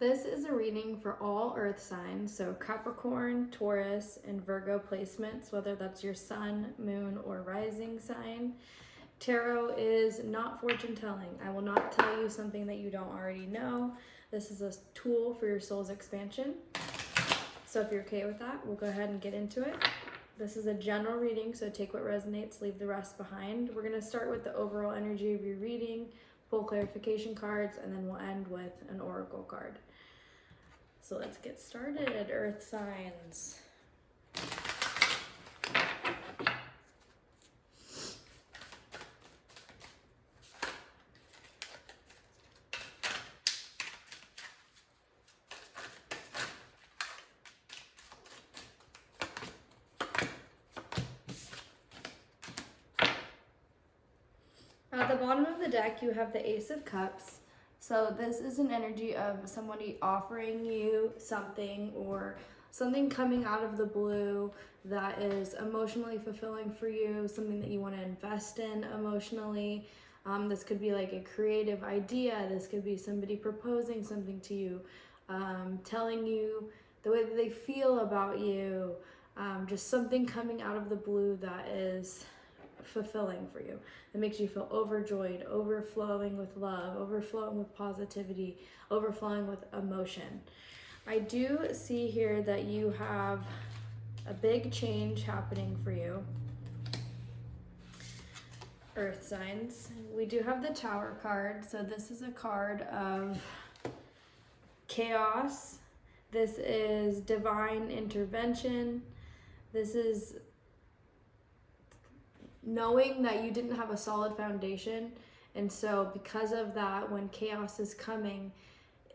This is a reading for all earth signs, so Capricorn, Taurus, and Virgo placements, whether that's your sun, moon, or rising sign. Tarot is not fortune telling. I will not tell you something that you don't already know. This is a tool for your soul's expansion. So if you're okay with that, we'll go ahead and get into it. This is a general reading, so take what resonates, leave the rest behind. We're going to start with the overall energy of your reading, pull clarification cards, and then we'll end with an oracle card. So let's get started, earth signs. At the bottom of the deck, you have the Ace of Cups. So this is an energy of somebody offering you something or something coming out of the blue that is emotionally fulfilling for you, something that you want to invest in emotionally. This could be like a creative idea. This could be somebody proposing something to you, telling you the way that they feel about you, just something coming out of the blue that is fulfilling for you, that makes you feel overjoyed, overflowing with love, overflowing with positivity, overflowing with emotion. I do see here that you have a big change happening for you, earth signs. We do have the Tower card, so this is a card of chaos. This is divine intervention. This is knowing that you didn't have a solid foundation, and so because of that, when chaos is coming,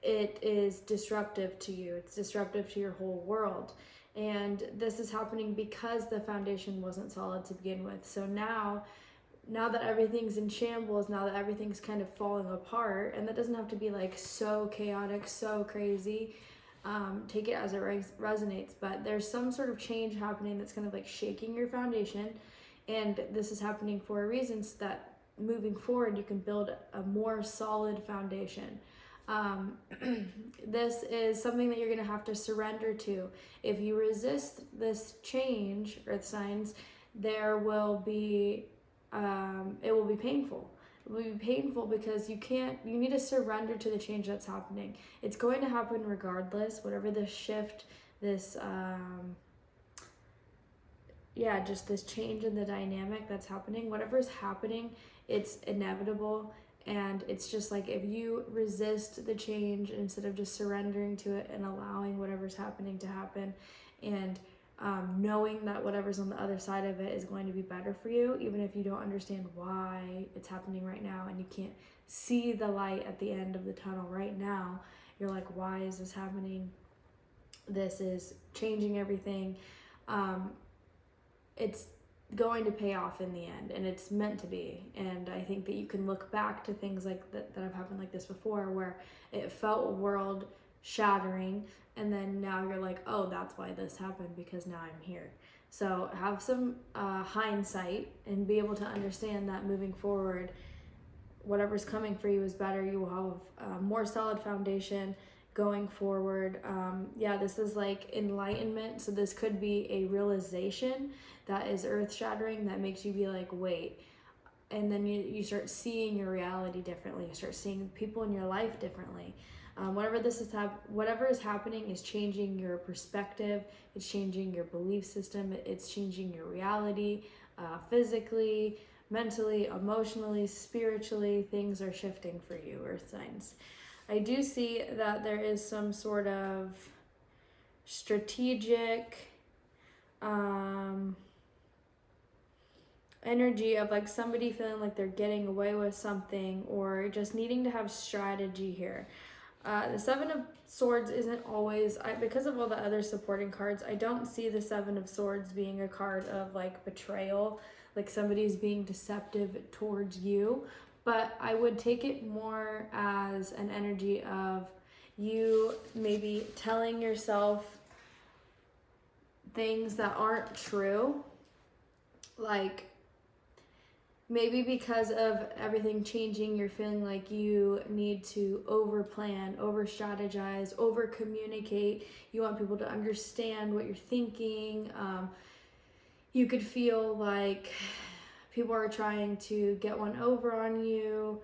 it is disruptive to you. It's disruptive to your whole world, and this is happening because the foundation wasn't solid to begin with. So now that everything's in shambles, now that everything's kind of falling apart, and that doesn't have to be like so chaotic, so crazy. Take it as it resonates, but there's some sort of change happening that's kind of like shaking your foundation. And this is happening for a reason, so that moving forward you can build a more solid foundation. This is something that you're going to have to surrender to. If you resist this change, earth signs, there will be, it will be painful. It will be painful because you need to surrender to the change that's happening. It's going to happen regardless, whatever this shift, this, just this change in the dynamic that's happening, whatever is happening, it's inevitable. And it's just like, if you resist the change instead of just surrendering to it and allowing whatever's happening to happen, and knowing that whatever's on the other side of it is going to be better for you, even if you don't understand why it's happening right now and you can't see the light at the end of the tunnel right now, you're like, why is this happening? This is changing everything. It's going to pay off in the end, and it's meant to be. And I think that you can look back to things like that have happened like this before, where it felt world shattering, and then now you're like, oh, that's why this happened, because now I'm here. So have some hindsight and be able to understand that moving forward, whatever's coming for you is better. You will have a more solid foundation going forward. This is like enlightenment. So this could be a realization that is earth shattering, that makes you be like, wait. And then you start seeing your reality differently. You start seeing people in your life differently. Whatever is happening is changing your perspective. It's changing your belief system. It's changing your reality, physically, mentally, emotionally, spiritually. Things are shifting for you, earth signs. I do see that there is some sort of strategic energy of like somebody feeling like they're getting away with something, or just needing to have strategy here. The Seven of Swords isn't always, because of all the other supporting cards, I don't see the Seven of Swords being a card of like betrayal, like somebody's being deceptive towards you. But I would take it more as an energy of you maybe telling yourself things that aren't true. Like maybe because of everything changing, you're feeling like you need to over plan, over strategize, over communicate. You want people to understand what you're thinking. You could feel like people are trying to get one over on you.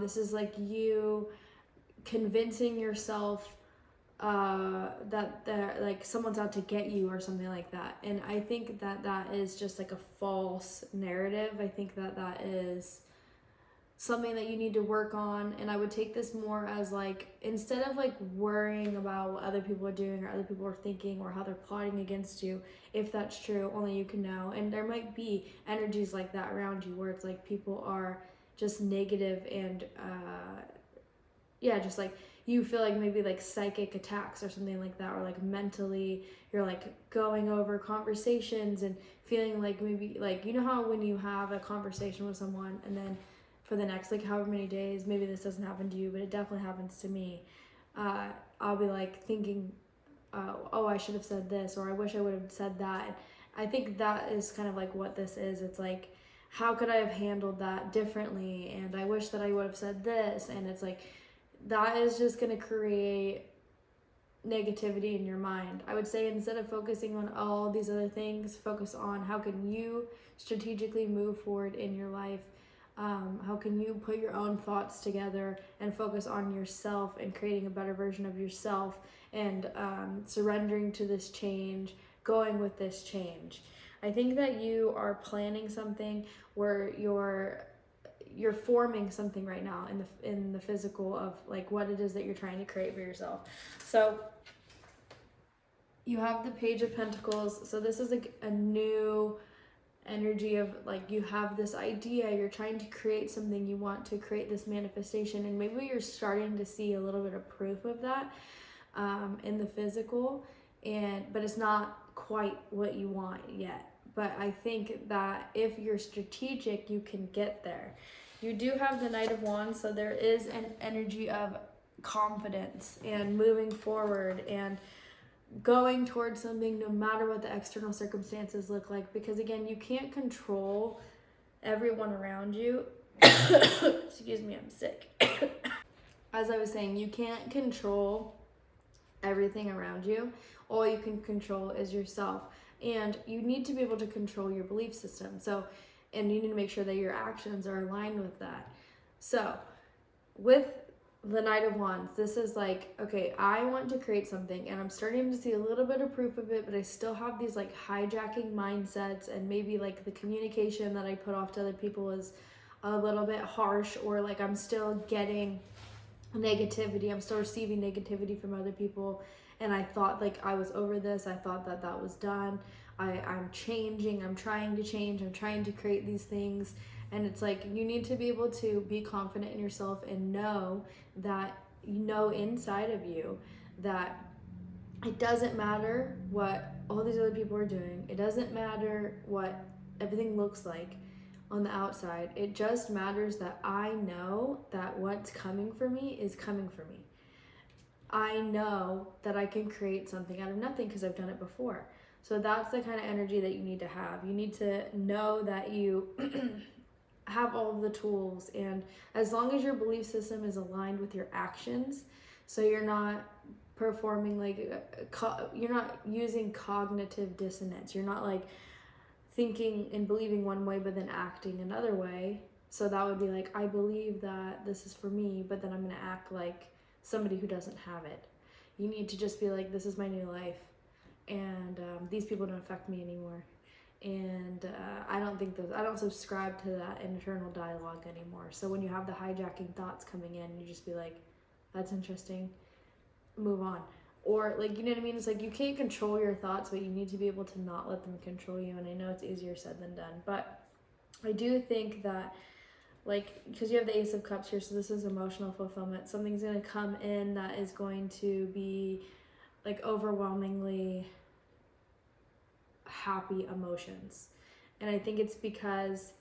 This is like you convincing yourself that they're like someone's out to get you or something like that. And I think that that is just like a false narrative. I think that that is something that you need to work on. And I would take this more as like, instead of like worrying about what other people are doing or other people are thinking or how they're plotting against you, if that's true, only you can know. And there might be energies like that around you where it's like people are just negative and just like you feel like maybe like psychic attacks or something like that, or like mentally you're like going over conversations and feeling like maybe like, you know how when you have a conversation with someone and then for the next like however many days, maybe this doesn't happen to you, but it definitely happens to me, I'll be like thinking, oh, I should have said this, or I wish I would have said that. And I think that is kind of like what this is. It's like, how could I have handled that differently, and I wish that I would have said this. And it's like, that is just going to create negativity in your mind. I would say instead of focusing on all these other things, focus on how can you strategically move forward in your life. How can you put your own thoughts together and focus on yourself and creating a better version of yourself, and surrendering to this change, going with this change. I think that you are planning something where you're forming something right now in the physical of like what it is that you're trying to create for yourself. So you have the Page of Pentacles. So this is like a new energy of like, you have this idea, you're trying to create something, you want to create this manifestation, and maybe you're starting to see a little bit of proof of that in the physical, but it's not quite what you want yet. But I think that if you're strategic, you can get there. You do have the Knight of Wands, so there is an energy of confidence and moving forward and going towards something no matter what the external circumstances look like. Because again, you can't control everyone around you. Excuse me, I'm sick. As I was saying, you can't control everything around you. All you can control is yourself. And you need to be able to control your belief system. And you need to make sure that your actions are aligned with that. So with the Knight of Wands, this is like, okay, I want to create something and I'm starting to see a little bit of proof of it, but I still have these like hijacking mindsets, and maybe like the communication that I put off to other people is a little bit harsh, or like I'm still getting negativity, I'm still receiving negativity from other people. And I thought like I was over this, I thought that that was done. I'm changing, I'm trying to change, I'm trying to create these things. And it's like, you need to be able to be confident in yourself and know that you know inside of you that it doesn't matter what all these other people are doing. It doesn't matter what everything looks like on the outside. It just matters that I know that what's coming for me is coming for me. I know that I can create something out of nothing because I've done it before. So that's the kind of energy that you need to have. You need to know that you have all of the tools, and as long as your belief system is aligned with your actions, so you're not performing like, you're not using cognitive dissonance. You're not like thinking and believing one way but then acting another way. So that would be like, I believe that this is for me, but then I'm going to act like somebody who doesn't have it. You need to just be like, this is my new life, and these people don't affect me anymore. And I don't subscribe to that internal dialogue anymore. So when you have the hijacking thoughts coming in, you just be like, that's interesting, move on. Or like, you know what I mean? It's like, you can't control your thoughts, but you need to be able to not let them control you. And I know it's easier said than done, but I do think that, like, because you have the Ace of Cups here, so this is emotional fulfillment. Something's going to come in that is going to be like overwhelmingly happy emotions. And I think it's because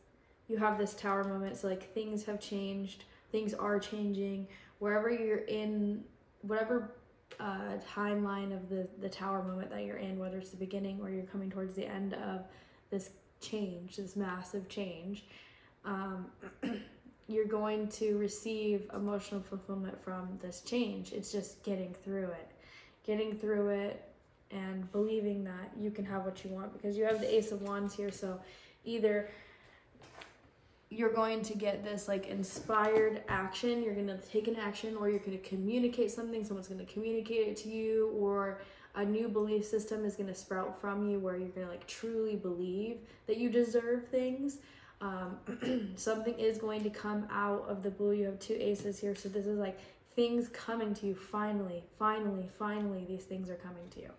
you have this Tower moment. So like, things have changed, things are changing wherever you're in, whatever timeline of the Tower moment that you're in, whether it's the beginning or you're coming towards the end of this change, this massive change. you're going to receive emotional fulfillment from this change. It's just getting through it and believing that you can have what you want, because you have the Ace of Wands here. So either you're going to get this like inspired action, you're going to take an action, or you're going to communicate something, someone's going to communicate it to you, or a new belief system is going to sprout from you where you're going to like truly believe that you deserve things. Something is going to come out of the blue. You have 2 aces here, so this is like things coming to you. Finally, these things are coming to you.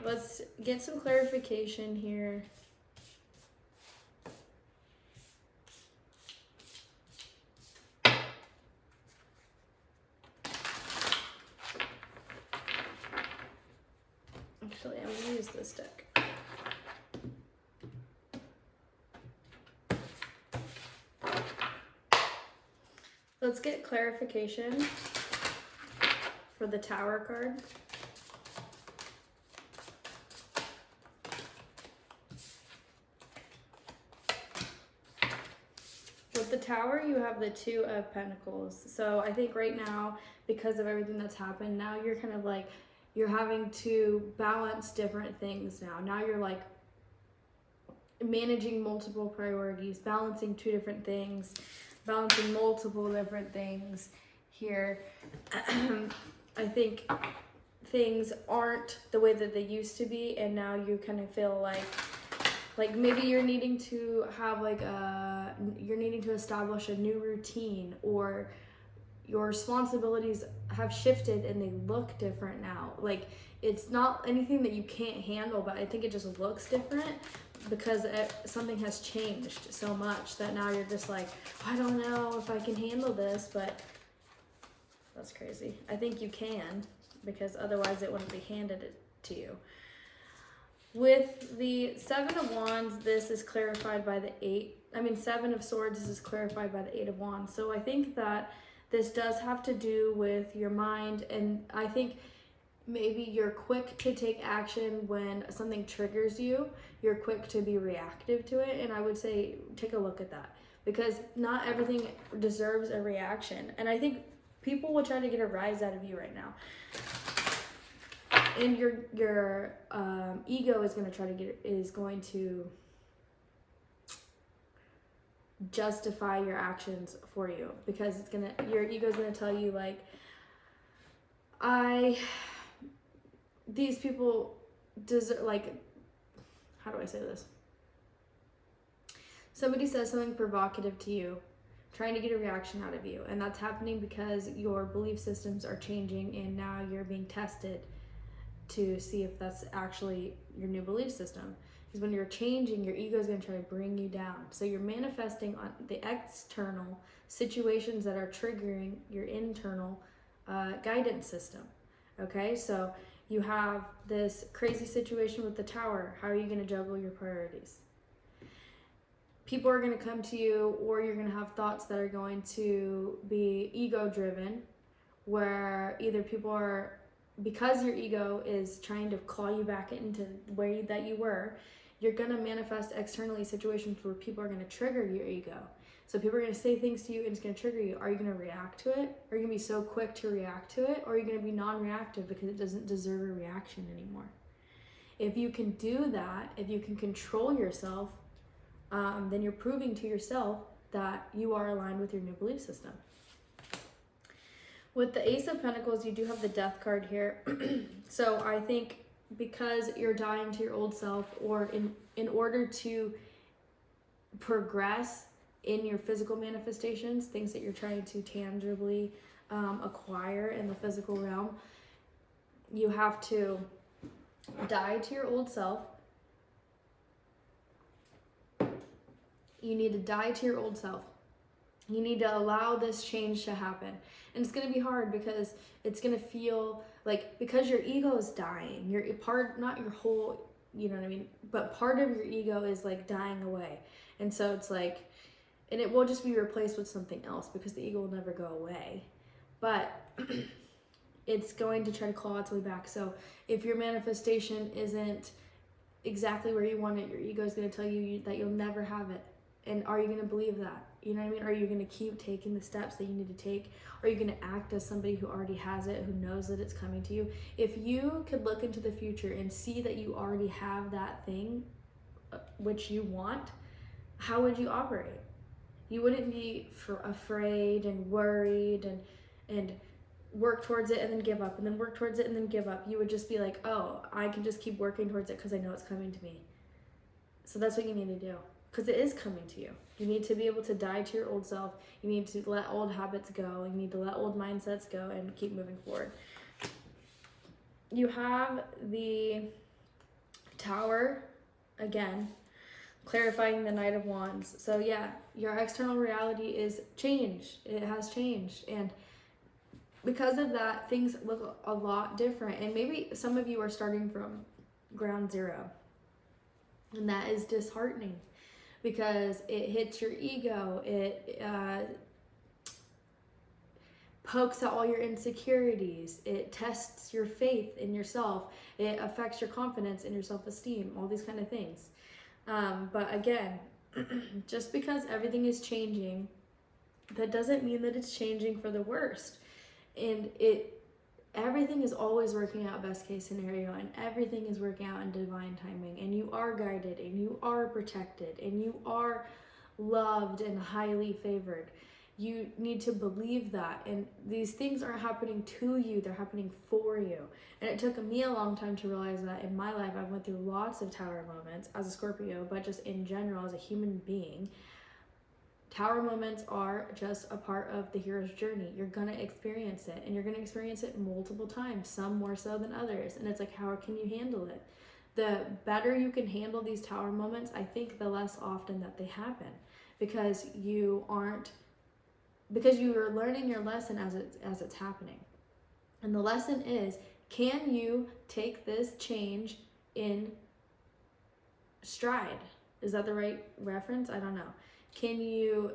Let's get some clarification here. Actually, I'm gonna use this deck. Let's get clarification for the Tower card. With the Tower, you have the 2 of Pentacles. So I think right now, because of everything that's happened, now you're kind of like, you're having to balance different things now. Now you're like managing multiple priorities, balancing 2 different things, balancing multiple different things here. I think things aren't the way that they used to be, and now you kind of feel like maybe you're needing to have you're needing to establish a new routine, or your responsibilities have shifted and they look different now. Like, it's not anything that you can't handle, but I think it just looks different because something has changed so much that now you're just like, I don't know if I can handle this, but that's crazy. I think you can, because otherwise it wouldn't be handed to you. With the 7 of Wands, this is clarified by the 7 of Swords, this is clarified by the 8 of Wands. So I think that this does have to do with your mind, and I think maybe you're quick to take action when something triggers you. You're quick to be reactive to it, and I would say take a look at that, because not everything deserves a reaction. And I think people will try to get a rise out of you right now. And your ego is going to justify your actions for you, because your ego is going to tell you like, these people deserve, like, how do I say this? Somebody says something provocative to you, trying to get a reaction out of you, and that's happening because your belief systems are changing, and now you're being tested to see if that's actually your new belief system. Because when you're changing, your ego is going to try to bring you down. So you're manifesting on the external situations that are triggering your internal guidance system. Okay, so you have this crazy situation with the Tower. How are you going to juggle your priorities? People are going to come to you, or you're going to have thoughts that are going to be ego driven, where either people are, because your ego is trying to claw you back into where that you were, you're going to manifest externally situations where people are going to trigger your ego. So people are going to say things to you and it's going to trigger you. Are you going to react to it? Are you going to be so quick to react to it? Or are you going to be non-reactive because it doesn't deserve a reaction anymore? If you can do that, if you can control yourself, then you're proving to yourself that you are aligned with your new belief system. With the Ace of Pentacles, you do have the Death card here. So I think because you're dying to your old self, or in order to progress in your physical manifestations, things that you're trying to tangibly acquire in the physical realm, you have to die to your old self. You need to die to your old self. You need to allow this change to happen. And it's going to be hard because it's going to feel like, because your ego is dying, your part, not your whole, you know what I mean? But part of your ego is like dying away. And so it's like, and it will just be replaced with something else because the ego will never go away. But it's going to try to claw its way back. So if your manifestation isn't exactly where you want it, your ego is going to tell you that you'll never have it. And are you going to believe that? You know what I mean? Are you going to keep taking the steps that you need to take? Are you going to act as somebody who already has it, who knows that it's coming to you? If you could look into the future and see that you already have that thing which you want, how would you operate? You wouldn't be afraid and worried and work towards it and then give up and then work towards it and then give up. You would just be like, oh, I can just keep working towards it because I know it's coming to me. So that's what you need to do, because it is coming to you. You need to be able to die to your old self. You need to let old habits go. You need to let old mindsets go and keep moving forward. You have the Tower, again, clarifying the Knight of Wands. So yeah, your external reality is changed. It has changed. And because of that, things look a lot different. And maybe some of you are starting from ground zero. And that is disheartening because it hits your ego. It pokes at all your insecurities. It tests your faith in yourself. It affects your confidence and your self-esteem, all these kind of things. But again, just because everything is changing, that doesn't mean that it's changing for the worst. And everything is always working out best case scenario, and everything is working out in divine timing, and you are guided, and you are protected, and you are loved and highly favored. You need to believe that, and these things aren't happening to you, they're happening for you. And it took me a long time to realize that in my life. I went through lots of Tower moments as a Scorpio, but just in general as a human being. Tower moments are just a part of the hero's journey. You're going to experience it, and you're going to experience it multiple times, some more so than others. And it's like, how can you handle it? The better you can handle these Tower moments, I think the less often that they happen, because you are learning your lesson as it's happening. And the lesson is, can you take this change in stride? Is that the right reference? I don't know. Can you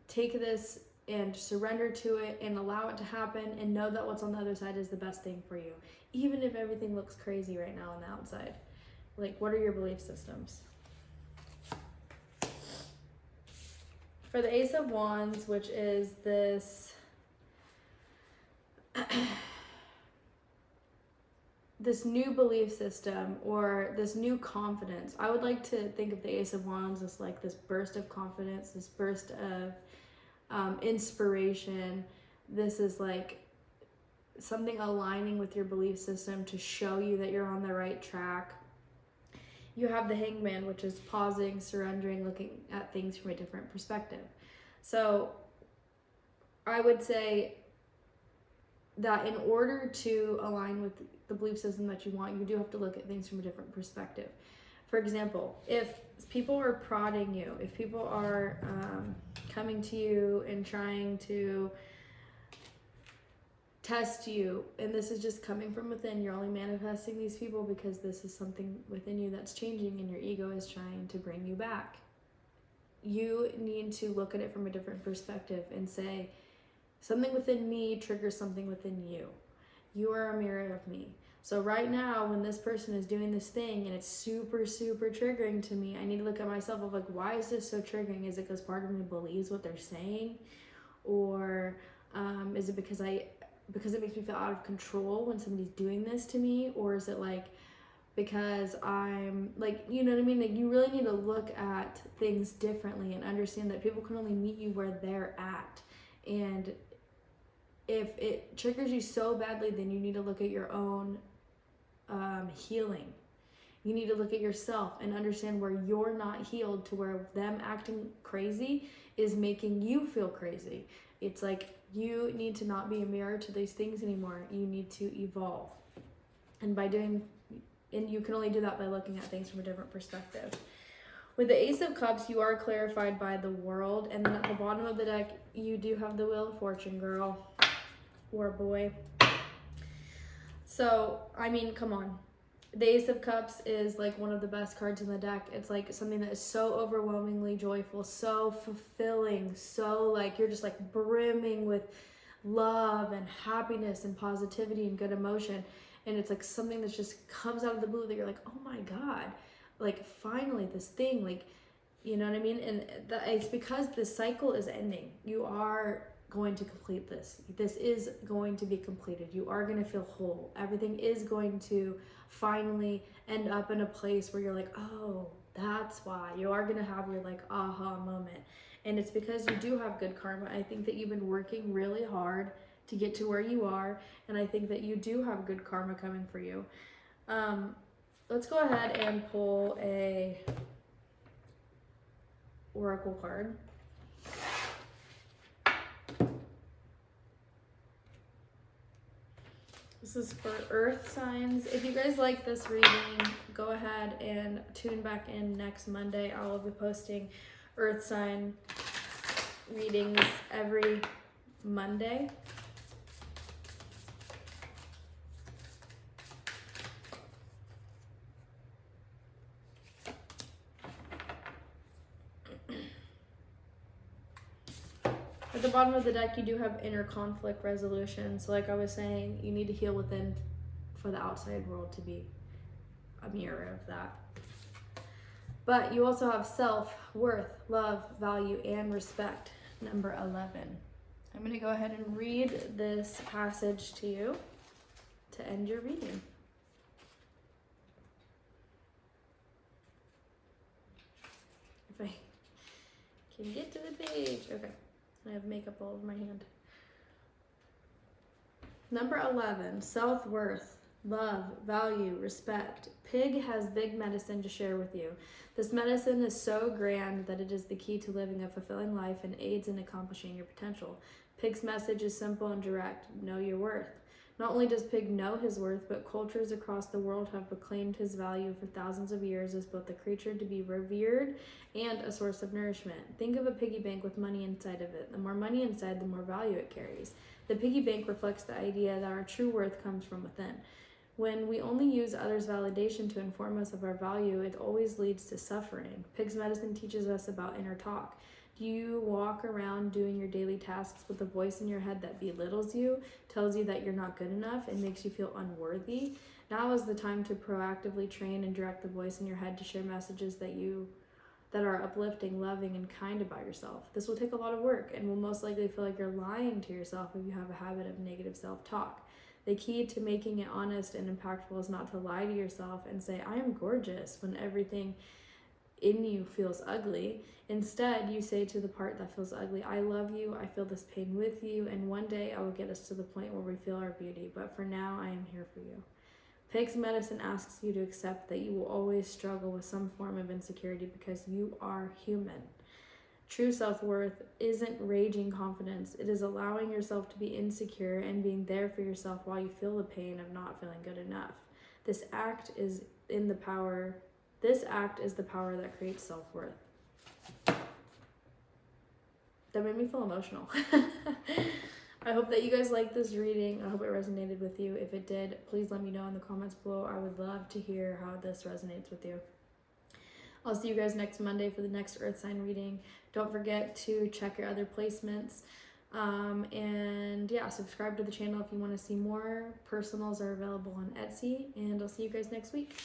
take this and surrender to it and allow it to happen and know that what's on the other side is the best thing for you, even if everything looks crazy right now on the outside? Like, what are your belief systems? For the Ace of Wands, which is this this new belief system or this new confidence. I would like to think of the Ace of Wands as like this burst of confidence, this burst of inspiration. This is like something aligning with your belief system to show you that you're on the right track. You have the Hangman, which is pausing, surrendering, looking at things from a different perspective. So I would say that in order to align with the belief system that you want, you do have to look at things from a different perspective. For example, if people are prodding you, if people are coming to you and trying to test you, and this is just coming from within, you're only manifesting these people because this is something within you that's changing and your ego is trying to bring you back. You need to look at it from a different perspective and say, something within me triggers something within you. You are a mirror of me. So right now, when this person is doing this thing and it's super, super triggering to me, I need to look at myself of like, why is this so triggering? Is it because part of me believes what they're saying? Or is it because it makes me feel out of control when somebody's doing this to me? Or is it like because I'm like, you know what I mean? Like, you really need to look at things differently and understand that people can only meet you where they're at. And if it triggers you so badly, then you need to look at your own healing. You need to look at yourself and understand where you're not healed to where them acting crazy is making you feel crazy. It's like you need to not be a mirror to these things anymore. You need to evolve. And you can only do that by looking at things from a different perspective. With the Ace of Cups, you are clarified by the World. And then at the bottom of the deck, you do have the Wheel of Fortune, girl. Or boy. So, I mean, come on. The Ace of Cups is like one of the best cards in the deck. It's like something that is so overwhelmingly joyful, so fulfilling, so like you're just like brimming with love and happiness and positivity and good emotion. And it's like something that just comes out of the blue that you're like, oh my God, like finally this thing, like, you know what I mean? And it's because this cycle is ending. You are going to complete this. This is going to be completed. You are going to feel whole. Everything is going to finally end up in a place where you're like, oh, that's why. You are going to have your like aha moment. And it's because you do have good karma. I think that you've been working really hard to get to where you are. And I think that you do have good karma coming for you. Let's go ahead and pull a oracle card. This is for earth signs. If you guys like this reading, go ahead and tune back in next Monday. I will be posting earth sign readings every Monday. At the bottom of the deck, you do have inner conflict resolution. So like I was saying, you need to heal within for the outside world to be a mirror of that. But you also have self, worth, love, value, and respect, number 11. I'm going to go ahead and read this passage to you to end your reading. If I can get to the page. Okay. I have makeup all over my hand. Number 11, self-worth, love, value, respect. Pig has big medicine to share with you. This medicine is so grand that it is the key to living a fulfilling life and aids in accomplishing your potential. Pig's message is simple and direct. Know your worth. Not only does Pig know his worth, but cultures across the world have proclaimed his value for thousands of years as both a creature to be revered and a source of nourishment. Think of a piggy bank with money inside of it. The more money inside, the more value it carries. The piggy bank reflects the idea that our true worth comes from within. When we only use others' validation to inform us of our value, it always leads to suffering. Pig's medicine teaches us about inner talk. Do you walk around doing your daily tasks with a voice in your head that belittles you, tells you that you're not good enough, and makes you feel unworthy? Now is the time to proactively train and direct the voice in your head to share messages that are uplifting, loving, and kind about yourself. This will take a lot of work and will most likely feel like you're lying to yourself if you have a habit of negative self-talk. The key to making it honest and impactful is not to lie to yourself and say, I am gorgeous, when everything in you feels ugly. Instead, you say to the part that feels ugly, I love you, I feel this pain with you, and one day I will get us to the point where we feel our beauty, but for now, I am here for you. Pig's medicine asks you to accept that you will always struggle with some form of insecurity because you are human. True self-worth isn't raging confidence. It is allowing yourself to be insecure and being there for yourself while you feel the pain of not feeling good enough. This act is the power that creates self-worth. That made me feel emotional. I hope that you guys liked this reading. I hope it resonated with you. If it did, please let me know in the comments below. I would love to hear how this resonates with you. I'll see you guys next Monday for the next Earth sign reading. Don't forget to check your other placements. And yeah, subscribe to the channel if you want to see more. Personals are available on Etsy, and I'll see you guys next week.